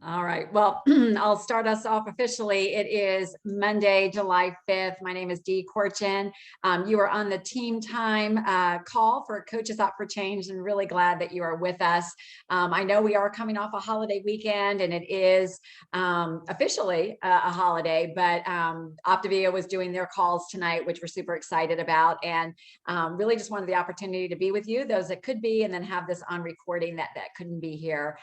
All right. Well, I'll start us off officially. It is Monday, July 5th. My name is Dee Corchin. You are on the team time call for Coaches Up for Change, and really glad that you are with us. I know we are coming off a holiday weekend, and it is officially a holiday, but Optavia was doing their calls tonight, which we're super excited about, and really just wanted the opportunity to be with you, those that could be, and then have this on recording that couldn't be here.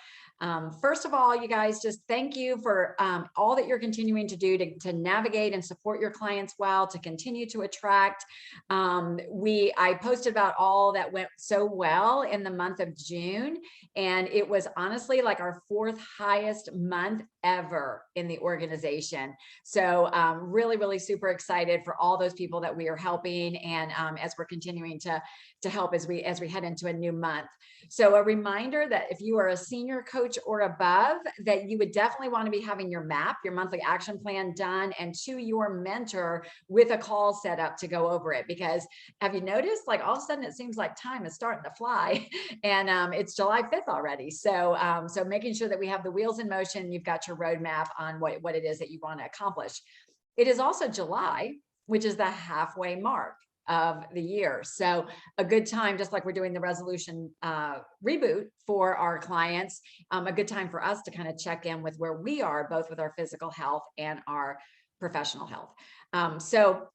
First of all, you guys, just thank you for all that you're continuing to do to navigate and support your clients well, to continue to attract. I posted about all that went so well in the month of June, and it was honestly like our fourth highest month ever in the organization. So really, really super excited for all those people that we are helping, and as we're continuing to help as we head into a new month. So a reminder that if you are a senior coach or above, that you would definitely want to be having your MAP, your monthly action plan done, and to your mentor with a call set up to go over it. Because have you noticed, like all of a sudden it seems like time is starting to fly, and it's July 5th already. So so making sure that we have the wheels in motion, you've got your roadmap on what it is that you want to accomplish. It is also July, which is the halfway mark of the year. So a good time, just like we're doing the resolution reboot for our clients, a good time for us to kind of check in with where we are, both with our physical health and our professional health. So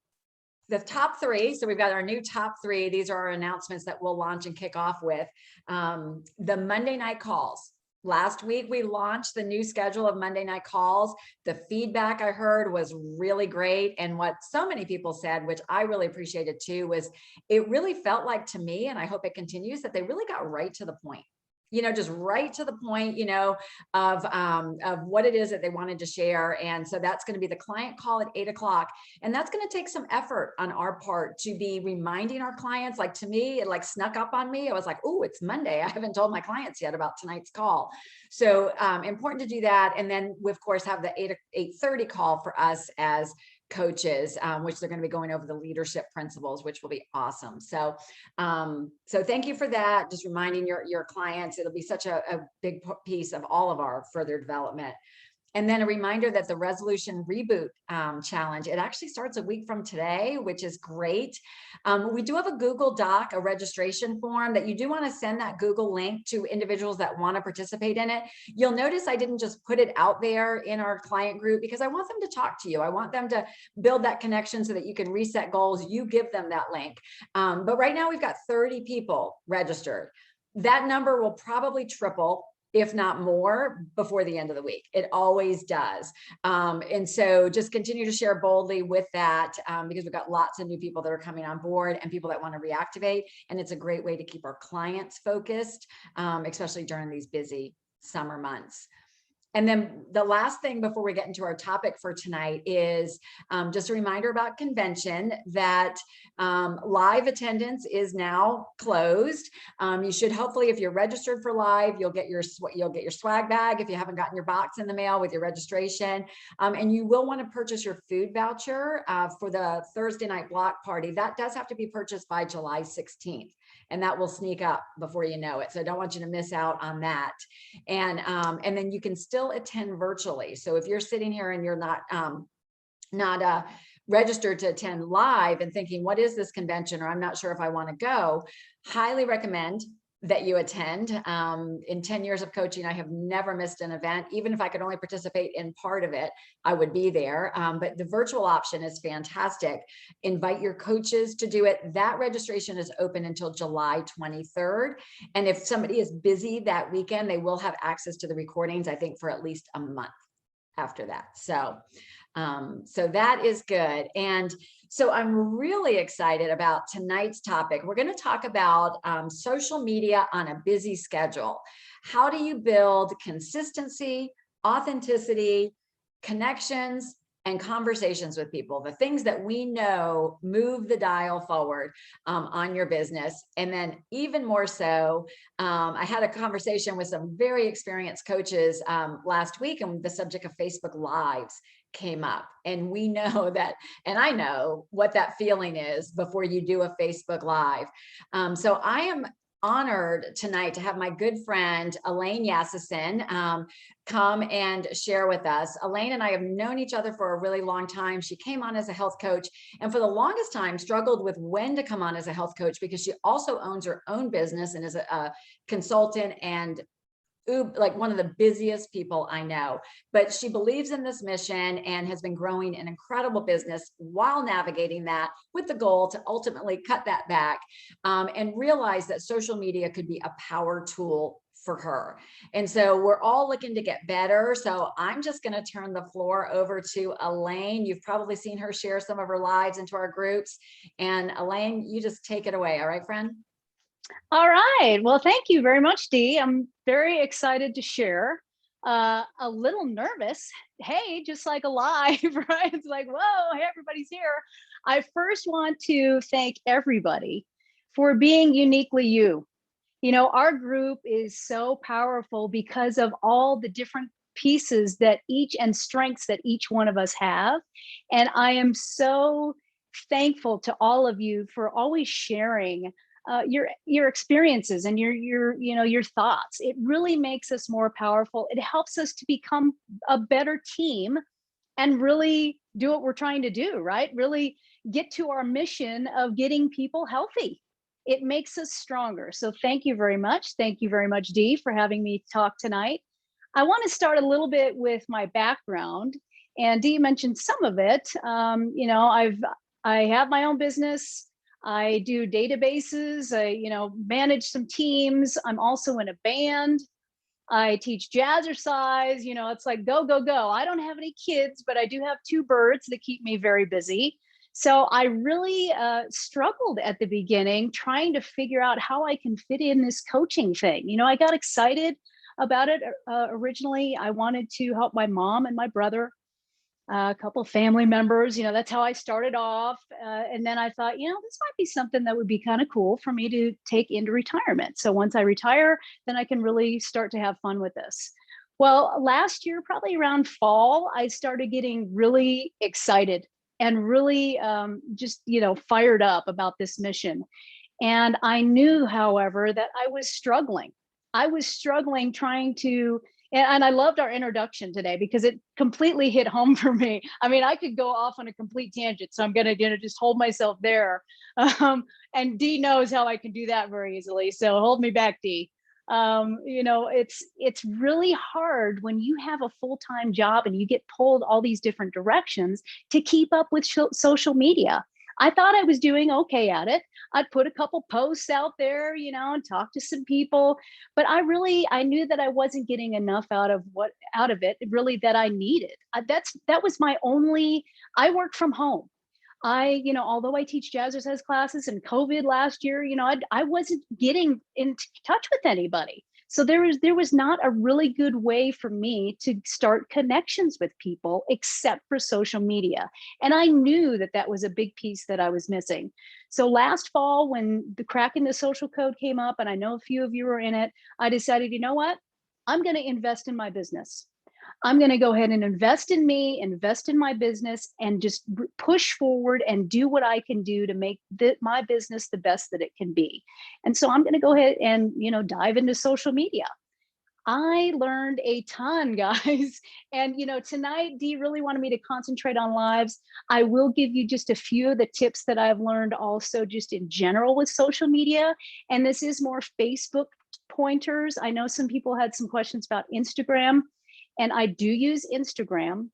the top three, so we've got our new top three. These are our announcements that we'll launch and kick off with. The Monday night calls. Last week, we launched the new schedule of Monday night calls. The feedback I heard was really great. And what so many people said, which I really appreciated too, was it really felt like to me, and I hope it continues, that they really got right to the point. Just right to the point, of what it is that they wanted to share. And so that's going to be the client call at 8 o'clock. And that's going to take some effort on our part to be reminding our clients. Like, to me, it like snuck up on me. I was like, oh, it's Monday. I haven't told my clients yet about tonight's call. So important to do that. And then we, of course, have the 8:30 call for us as coaches, which they're going to be going over the leadership principles, which will be awesome. So so thank you for that. Just reminding your clients, it'll be such a big piece of all of our further development. And then a reminder that the resolution reboot challenge, it actually starts a week from today, which is great. We do have a Google Doc, a registration form that you do want to send that Google link to individuals that want to participate in it. You'll notice I didn't just put it out there in our client group because I want them to talk to you. I want them to build that connection so that you can reset goals. You give them that link. But right now we've got 30 people registered. That number will probably triple, if not more, before the end of the week. It always does. And so just continue to share boldly with that, because we've got lots of new people that are coming on board and people that want to reactivate. And it's a great way to keep our clients focused, especially during these busy summer months. And then the last thing before we get into our topic for tonight is just a reminder about convention that live attendance is now closed. You should hopefully, if you're registered for live, you'll get your swag bag if you haven't gotten your box in the mail with your registration. And you will want to purchase your food voucher for the Thursday night block party. That does have to be purchased by July 16th. And that will sneak up before you know it. So I don't want you to miss out on that. And then you can still attend virtually. So if you're sitting here and you're not registered to attend live and thinking, what is this convention? Or I'm not sure if I want to go, highly recommend that you attend. In 10 years of coaching, I have never missed an event. Even if I could only participate in part of it, I would be there. But the virtual option is fantastic. Invite your coaches to do it. That registration is open until July 23rd. And if somebody is busy that weekend, they will have access to the recordings, I think, for at least a month after that. So that is good. And so I'm really excited about tonight's topic. We're going to talk about social media on a busy schedule. How do you build consistency, authenticity, connections, and conversations with people, the things that we know move the dial forward on your business. And then even more so, I had a conversation with some very experienced coaches last week, and the subject of Facebook Lives came up. And we know that, and I know what that feeling is before you do a Facebook Live. So I am honored tonight to have my good friend, Elaine Yassison, come and share with us. Elaine and I have known each other for a really long time. She came on as a health coach and for the longest time struggled with when to come on as a health coach because she also owns her own business and is a consultant and like one of the busiest people I know, but she believes in this mission and has been growing an incredible business while navigating that with the goal to ultimately cut that back and realize that social media could be a power tool for her. And so we're all looking to get better. So I'm just going to turn the floor over to Elaine. You've probably seen her share some of her lives into our groups. And Elaine, you just take it away. All right, friend? All right. Well, thank you very much, Dee. I'm very excited to share. A little nervous. Hey, just like alive, right? It's like, whoa, hey, everybody's here. I first want to thank everybody for being uniquely you. You know, our group is so powerful because of all the different pieces that each and strengths that each one of us have. And I am so thankful to all of you for always sharing your experiences and your thoughts. It really makes us more powerful. It helps us to become a better team and really do what we're trying to do, right? Really get to our mission of getting people healthy. It makes us stronger. So thank you very much. Thank you very much, Dee, for having me talk tonight. I want to start a little bit with my background, and Dee mentioned some of it. I have my own business. I do databases. I manage some teams. I'm also in a band. I teach jazzercise. It's like go, go, go. I don't have any kids, but I do have 2 birds that keep me very busy. So I really struggled at the beginning trying to figure out how I can fit in this coaching thing. I got excited about it originally. I wanted to help my mom and my brother, a couple of family members. That's how I started off. And then I thought, this might be something that would be kind of cool for me to take into retirement. So once I retire, then I can really start to have fun with this. Well, last year, probably around fall, I started getting really excited and really fired up about this mission. And I knew, however, that I was struggling. I was struggling trying to, and I loved our introduction today because it completely hit home for me. I mean, I could go off on a complete tangent, so I'm going to just hold myself there. And Dee knows how I can do that very easily. So hold me back, Dee. It's really hard when you have a full-time job and you get pulled all these different directions to keep up with social media. I thought I was doing okay at it. I'd put a couple posts out there, and talk to some people, but I knew that I wasn't getting enough out of it really that I needed. That was my only. I work from home. Although I teach jazzercise classes and COVID last year, I wasn't getting in touch with anybody. So there was not a really good way for me to start connections with people except for social media. And I knew that that was a big piece that I was missing. So last fall, when the Cracking the Social Code came up, and I know a few of you were in it, I decided, you know what? I'm going to invest in my business. I'm going to go ahead and invest in me, invest in my business, and just push forward and do what I can do to make my business the best that it can be. And so I'm going to go ahead and, dive into social media. I learned a ton, guys. And, tonight, Dee really wanted me to concentrate on lives. I will give you just a few of the tips that I've learned also just in general with social media. And this is more Facebook pointers. I know some people had some questions about Instagram. And I do use Instagram,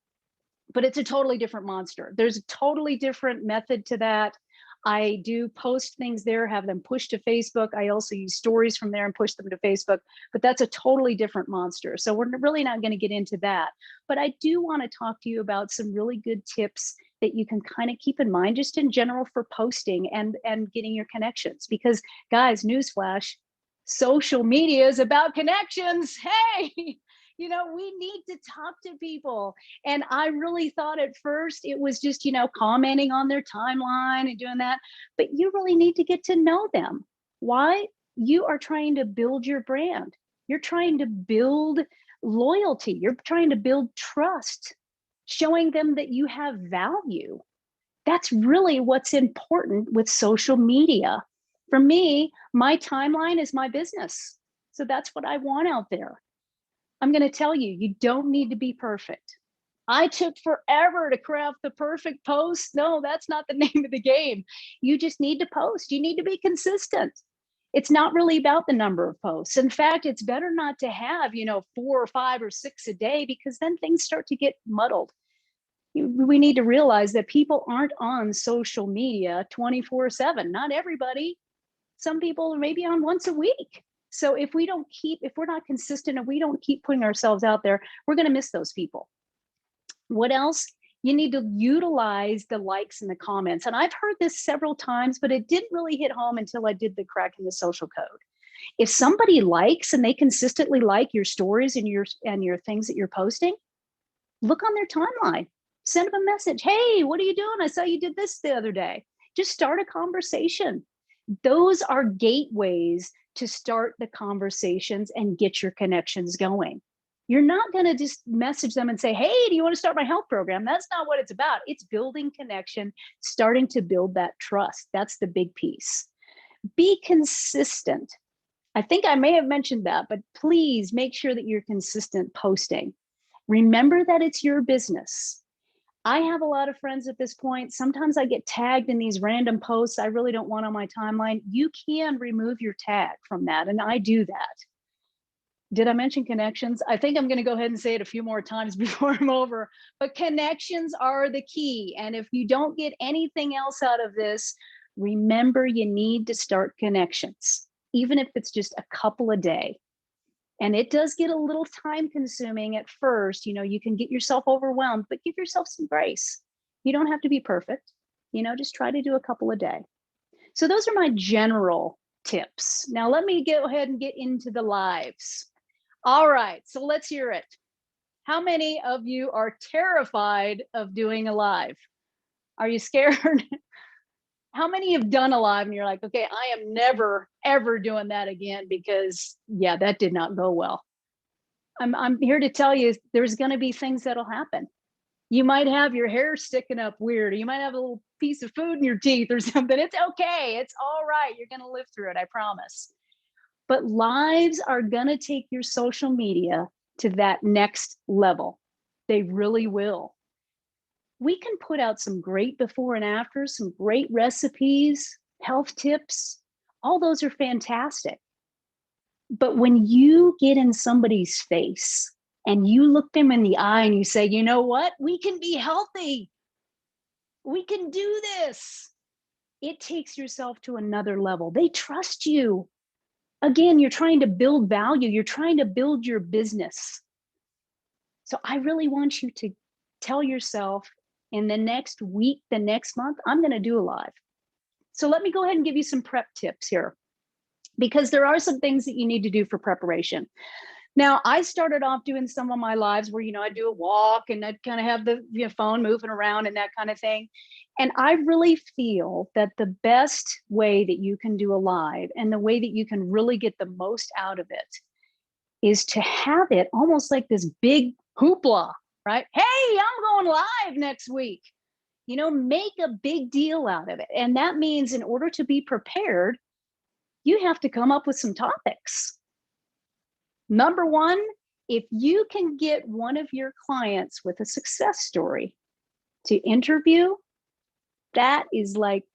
but it's a totally different monster. There's a totally different method to that. I do post things there, have them pushed to Facebook. I also use stories from there and push them to Facebook, but that's a totally different monster. So we're really not going to get into that. But I do want to talk to you about some really good tips that you can kind of keep in mind just in general for posting and getting your connections. Because guys, newsflash, social media is about connections. Hey, we need to talk to people. And I really thought at first it was just, commenting on their timeline and doing that. But you really need to get to know them. Why? You are trying to build your brand. You're trying to build loyalty. You're trying to build trust, showing them that you have value. That's really what's important with social media. For me, my timeline is my business. So that's what I want out there. I'm going to tell you, you don't need to be perfect. I took forever to craft the perfect post. No, that's not the name of the game. You just need to post. You need to be consistent. It's not really about the number of posts. In fact, it's better not to have, 4 or 5 or 6 a day, because then things start to get muddled. We need to realize that people aren't on social media 24/7. Not everybody. Some people are maybe on once a week. So if we're not consistent and we don't keep putting ourselves out there, we're going to miss those people. What else? You need to utilize the likes and the comments. And I've heard this several times, but it didn't really hit home until I did the Cracking the Social Code. If somebody likes and they consistently like your stories and your things that you're posting, look on their timeline. Send them a message. Hey, what are you doing? I saw you did this the other day. Just start a conversation. Those are gateways to start the conversations and get your connections going. You're not going to just message them and say, hey, do you want to start my health program? That's not what it's about. It's building connection, starting to build that trust. That's the big piece. Be consistent. I think I may have mentioned that, but please make sure that you're consistent posting. Remember that it's your business. I have a lot of friends at this point. Sometimes I get tagged in these random posts I really don't want on my timeline. You can remove your tag from that, and I do that. Did I mention connections? I think I'm going to go ahead and say it a few more times before I'm over, but connections are the key. And if you don't get anything else out of this, remember you need to start connections, even if it's just a couple a day. And it does get a little time consuming at first. You can get yourself overwhelmed, but give yourself some grace. You don't have to be perfect. Just try to do a couple a day. So those are my general tips. Now let me go ahead and get into the lives. All right, so let's hear it. How many of you are terrified of doing a live? Are you scared? How many have done a live and you're like, okay, I am never, ever doing that again, because yeah, that did not go well. I'm here to tell you there's going to be things that'll happen. You might have your hair sticking up weird, or you might have a little piece of food in your teeth or something. It's okay. It's all right. You're going to live through it. I promise. But lives are going to take your social media to that next level. They really will. We can put out some great before and after, some great recipes, health tips. All those are fantastic. But when you get in somebody's face and you look them in the eye and you say, you know what? We can be healthy. We can do this. It takes yourself to another level. They trust you. Again, you're trying to build value. You're trying to build your business. So I really want you to tell yourself, in the next week, the next month, I'm going to do a live. So let me go ahead and give you some prep tips here, because there are some things that you need to do for preparation. Now, I started off doing some of my lives where, I do a walk and I'd kind of have the phone moving around and that kind of thing. And I really feel that the best way that you can do a live, and the way that you can really get the most out of it, is to have it almost like this big hoopla, right? Hey, I'm going live next week. Make a big deal out of it. And that means, in order to be prepared, you have to come up with some topics. Number one, if you can get one of your clients with a success story to interview, that is like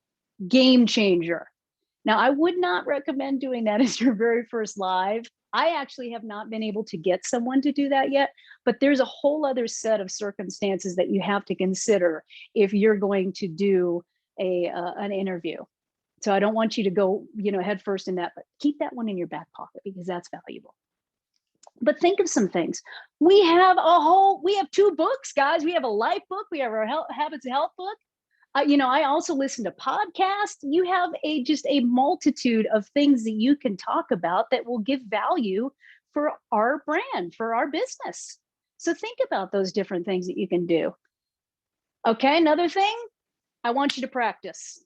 game changer. Now, I would not recommend doing that as your very first live. I actually have not been able to get someone to do that yet, but there's a whole other set of circumstances that you have to consider if you're going to do an interview. So I don't want you to go, head first in that, but keep that one in your back pocket, because that's valuable. But think of some things. We have 2 books, guys. We have a life book. We have our Habits of Health book. I also listen to podcasts. You have just a multitude of things that you can talk about that will give value for our brand, for our business. So think about those different things that you can do. Okay, another thing, I want you to practice.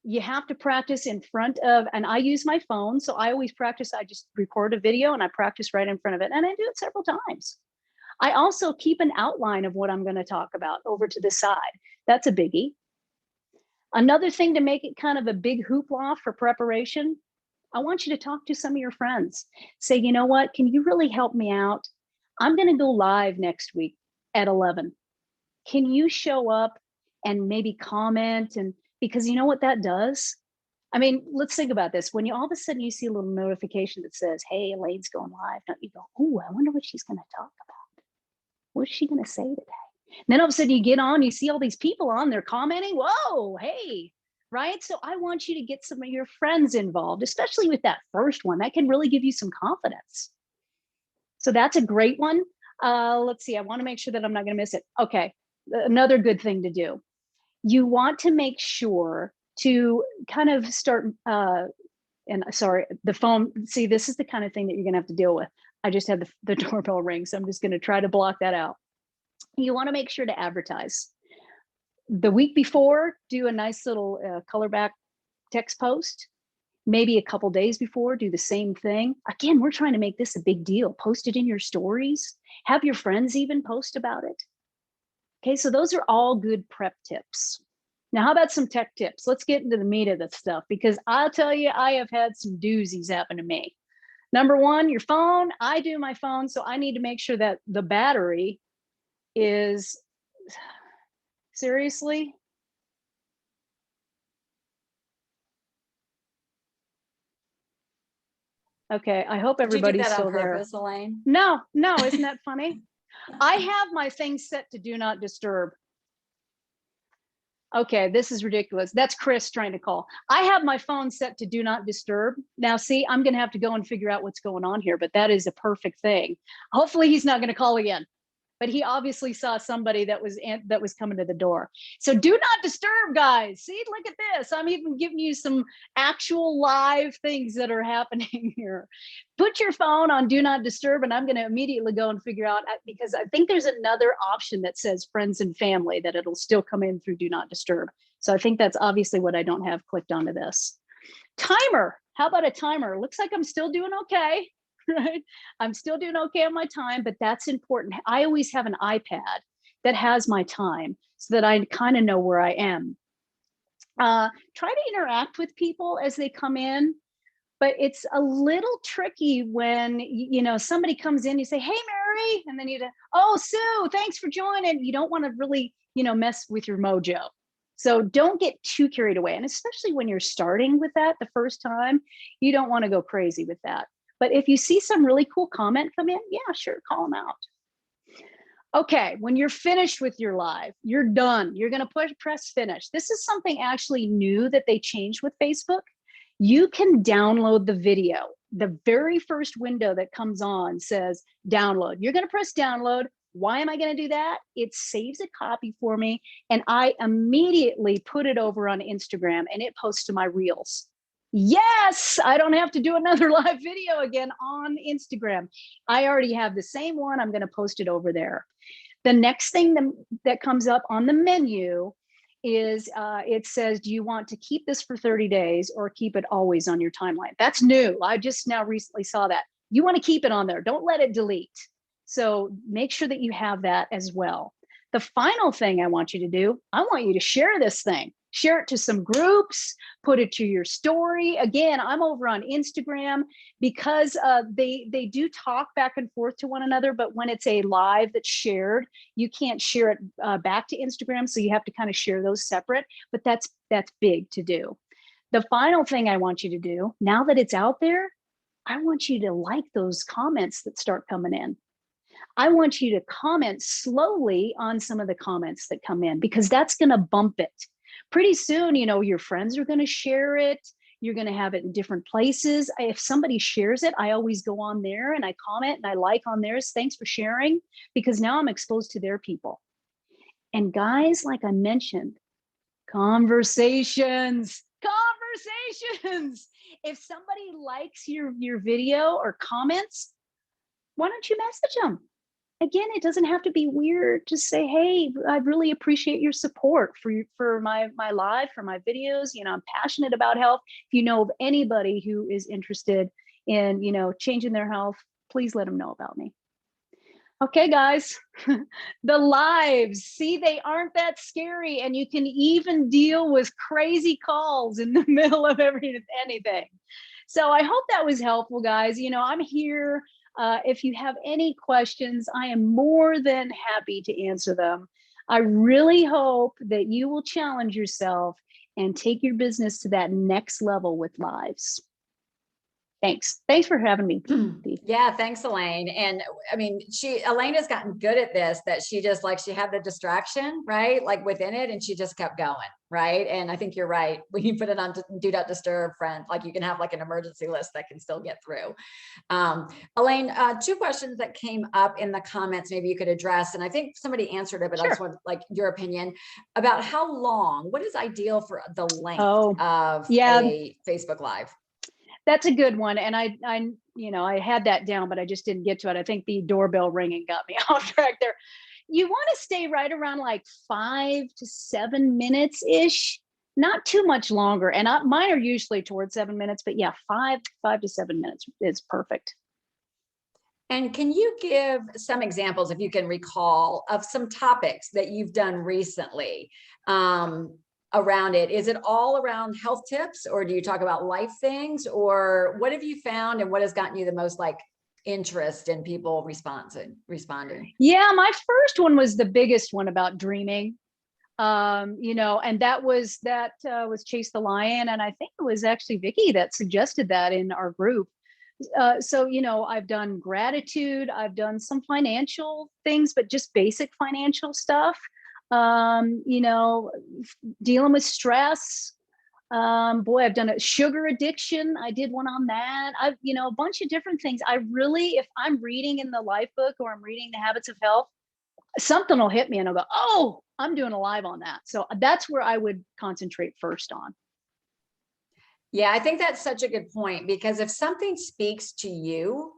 You have to practice in front of, and I use my phone, so I always practice. I just record a video and I practice right in front of it, and I do it several times. I also keep an outline of what I'm going to talk about over to the side. That's a biggie. Another thing to make it kind of a big hoopla for preparation, I want you to talk to some of your friends. Say, you know what, can you really help me out? I'm going to go live next week at 11. Can you show up and maybe comment? And because you know what that does? I mean, let's think about this. When you all of a sudden you see a little notification that says, hey, Elaine's going live, don't you go, oh, I wonder what she's going to talk about. What's she going to say today? And then all of a sudden you get on, you see all these people on there commenting, whoa, hey, right? So I want you to get some of your friends involved, especially with that first one. That can really give you some confidence. So that's a great one. Let's see, I want to make sure that I'm not going to miss it. Okay, another good thing to do. You want to make sure to kind of start, and sorry, the phone, see, this is the kind of thing that you're going to have to deal with. I just had the doorbell ring, so I'm just going to try to block that out. You want to make sure to advertise. The week before, do a nice little color back text post. Maybe a couple days before, do the same thing. Again, we're trying to make this a big deal. Post it in your stories. Have your friends even post about it. Okay, so those are all good prep tips. Now, how about some tech tips? Let's get into the meat of the stuff, because I'll tell you, I have had some doozies happen to me. Number one, your phone. I do my phone, so I need to make sure that the battery is, seriously? Okay, I hope Did you do everybody's that on still there. purpose, Elaine? No, isn't that funny? I have my thing set to do not disturb. Okay, this is ridiculous. That's Chris trying to call. I have my phone set to do not disturb. Now, see, I'm going to have to go and figure out what's going on here, but that is a perfect thing. Hopefully he's not going to call again. But he obviously saw somebody that was coming to the door. So do not disturb, guys. See, look at this. I'm even giving you some actual live things that are happening here. Put your phone on do not disturb, and I'm going to immediately go and figure out, because I think there's another option that says friends and family that it'll still come in through do not disturb. So I think that's obviously what I don't have clicked onto this. Timer. How about a timer? Looks like I'm still doing okay. Right? I'm still doing okay on my time, but that's important. I always have an iPad that has my time so that I kind of know where I am. Try to interact with people as they come in, but it's a little tricky when, you know, somebody comes in, you say, hey, Mary, and then you say, oh, Sue, thanks for joining. You don't want to really, you know, mess with your mojo. So don't get too carried away. And especially when you're starting with that the first time, you don't want to go crazy with that. But if you see some really cool comment come in, yeah, sure, call them out. Okay, when you're finished with your live, you're done. You're going to press finish. This is something actually new that they changed with Facebook. You can download the video. The very first window that comes on says download. You're going to press download. Why am I going to do that? It saves a copy for me, and I immediately put it over on Instagram, and it posts to my Reels. Yes, I don't have to do another live video again on Instagram. I already have the same one. I'm going to post it over there. The next thing that comes up on the menu is it says, do you want to keep this for 30 days or keep it always on your timeline? That's new. I just now recently saw that. You want to keep it on there. Don't let it delete. So make sure that you have that as well. The final thing I want you to do, I want you to share this thing. Share it to some groups, put it to your story. Again, I'm over on Instagram because they do talk back and forth to one another, but when it's a live that's shared, you can't share it back to Instagram. So you have to kind of share those separate, but that's big to do. The final thing I want you to do, now that it's out there, I want you to like those comments that start coming in. I want you to comment slowly on some of the comments that come in, because that's going to bump it. Pretty soon, you know, your friends are going to share it. You're going to have it in different places. If somebody shares it, I always go on there and I comment and I like on theirs. Thanks for sharing, because now I'm exposed to their people. And guys, like I mentioned, conversations. If somebody likes your video or comments, why don't you message them? Again, it doesn't have to be weird to say, hey, I really appreciate your support for my live, for my videos. You know, I'm passionate about health. If you know of anybody who is interested in, you know, changing their health, please let them know about me. Okay, guys, the lives, see, they aren't that scary, and you can even deal with crazy calls in the middle of anything. So I hope that was helpful, guys. I'm here. If you have any questions, I am more than happy to answer them. I really hope that you will challenge yourself and take your business to that next level with lives. Thanks. Thanks for having me. Dee. Yeah, thanks, Elaine. And I mean, Elaine has gotten good at this, that she just like, she had the distraction, right? Like within it, and she just kept going, right? And I think you're right. When you put it on do not disturb, friend, like you can have like an emergency list that can still get through. Elaine, two questions that came up in the comments, maybe you could address, and I think somebody answered it, but I just Sure. want like your opinion about how long, what is ideal for the length Oh, of yeah, a Facebook Live? that's a good one. And I had that down, but I just didn't get to it. I think the doorbell ringing got me off track there. You want to stay right around like 5 to 7 minutes ish, not too much longer. And mine are usually towards 7 minutes, but yeah, 5 to 7 minutes is perfect. And can you give some examples, if you can recall, of some topics that you've done recently around it? Is it all around health tips, or do you talk about life things, or what have you found and what has gotten you the most like interest in people responding? Yeah, my first one was the biggest one about dreaming. And that was Chase the Lion, and I think it was actually Vicky that suggested that in our group. So I've done gratitude, I've done some financial things, but just basic financial stuff. Dealing with stress. Boy, I've done a sugar addiction. I did one on that. A bunch of different things. I really, if I'm reading in the life book or I'm reading the Habits of Health, something will hit me and I'll go, oh, I'm doing a live on that. So that's where I would concentrate first on. Yeah, I think that's such a good point, because if something speaks to you,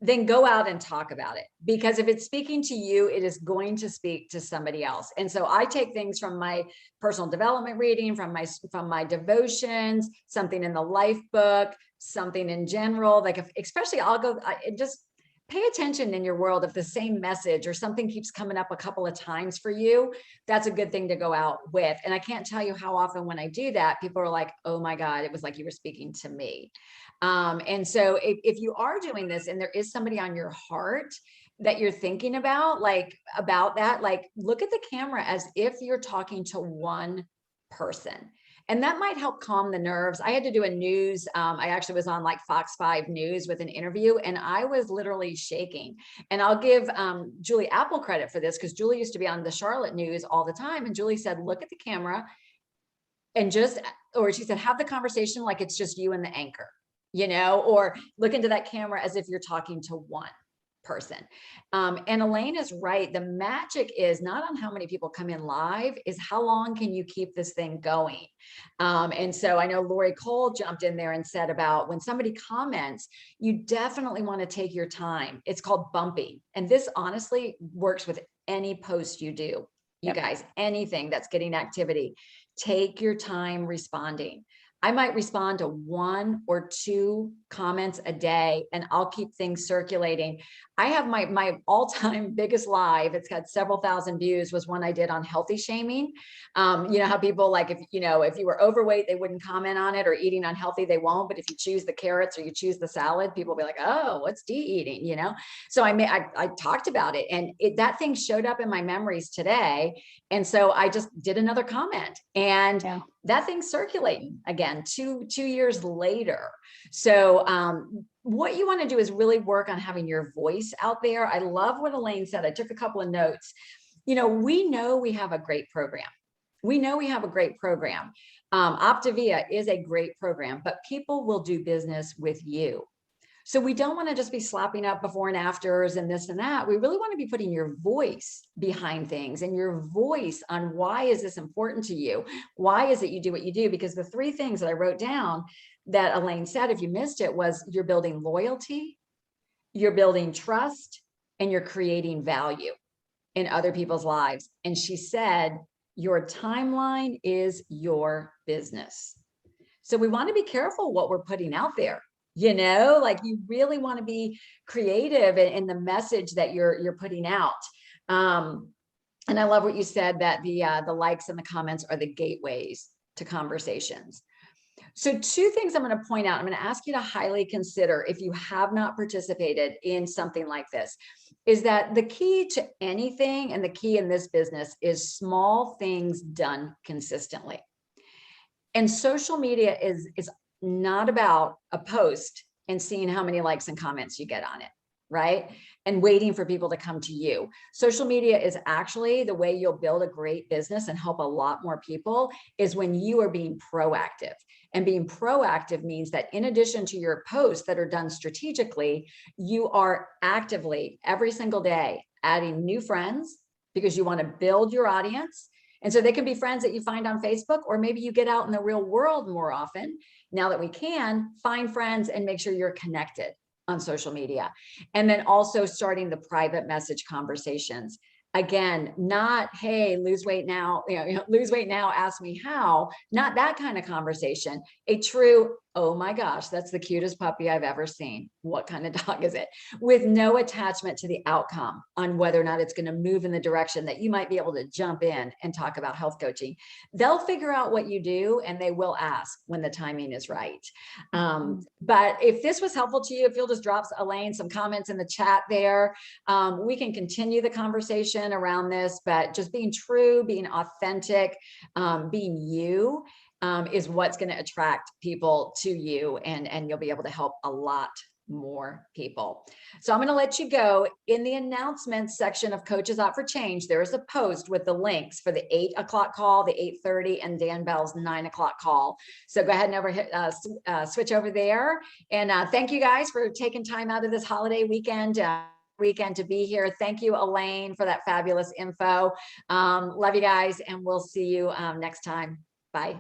then go out and talk about it, because if it's speaking to you, it is going to speak to somebody else. And so I take things from my personal development reading, from my devotions, something in the life book, something in general, like especially I'll go just pay attention in your world. If the same message or something keeps coming up a couple of times for you, that's a good thing to go out with. And I can't tell you how often when I do that, people are like, oh my God, it was like you were speaking to me. And so if you are doing this and there is somebody on your heart that you're thinking about, like about that, like look at the camera as if you're talking to one person. And that might help calm the nerves. I had to do a news. I actually was on like Fox 5 News with an interview, and I was literally shaking. And I'll give Julie Apple credit for this, because Julie used to be on the Charlotte News all the time. And Julie said, look at the camera and or she said, have the conversation like it's just you and the anchor, or look into that camera as if you're talking to one person. And Elaine is right. The magic is not on how many people come in live, is how long can you keep this thing going? And so I know Lori Cole jumped in there and said about when somebody comments, you definitely want to take your time. It's called bumping. And this honestly works with any post you do. You guys, anything that's getting activity, take your time responding. I might respond to 1 or 2 comments a day, and I'll keep things circulating. I have my all-time biggest live, it's got several thousand views, was one I did on healthy shaming. You know how people like, if you were overweight, they wouldn't comment on it, or eating unhealthy, they won't. But if you choose the carrots or you choose the salad, people will be like, oh, what's Dee eating? So I talked about it, and that thing showed up in my memories today. And so I just did another comment, and that thing's circulating again 2 years later. So what you want to do is really work on having your voice out there. I love what Elaine said. I took a couple of notes. We know we have a great program. Optavia is a great program, but people will do business with you. So we don't want to just be slapping up before and afters and this and that. We really want to be putting your voice behind things, and your voice on why is this important to you? Why is it you do what you do? Because the 3 things that I wrote down that Elaine said, if you missed it, was you're building loyalty, you're building trust, and you're creating value in other people's lives. And she said, your timeline is your business. So we want to be careful what we're putting out there. like you really want to be creative in the message that you're putting out. And I love what you said, that the likes and the comments are the gateways to conversations. So two things I'm going to point out. I'm going to ask you to highly consider, if you have not participated in something like this, is that the key to anything, and the key in this business, is small things done consistently. And social media is not about a post and seeing how many likes and comments you get on it, right? And waiting for people to come to you. Social media is actually the way you'll build a great business and help a lot more people, is when you are being proactive. And being proactive means that in addition to your posts that are done strategically, you are actively every single day adding new friends, because you want to build your audience. And so they can be friends that you find on Facebook, or maybe you get out in the real world more often. Now that we can find friends and make sure you're connected on social media. And then also starting the private message conversations. Again, not, hey, lose weight now, lose weight now, ask me how. Not that kind of conversation. A true, oh my gosh, that's the cutest puppy I've ever seen. What kind of dog is it? With no attachment to the outcome on whether or not it's going to move in the direction that you might be able to jump in and talk about health coaching. They'll figure out what you do, and they will ask when the timing is right. But if this was helpful to you, if you'll just drop Elaine some comments in the chat there, we can continue the conversation around this. But just being true, being authentic, being you, is what's going to attract people to you, and you'll be able to help a lot more people. So I'm going to let you go. In the announcements section of Coaches Out for Change, there is a post with the links for the 8 o'clock call, the 8:30, and Dan Bell's 9 o'clock call. So go ahead and switch over there. And thank you guys for taking time out of this holiday weekend to be here. Thank you, Elaine, for that fabulous info. Love you guys, and we'll see you next time. Bye.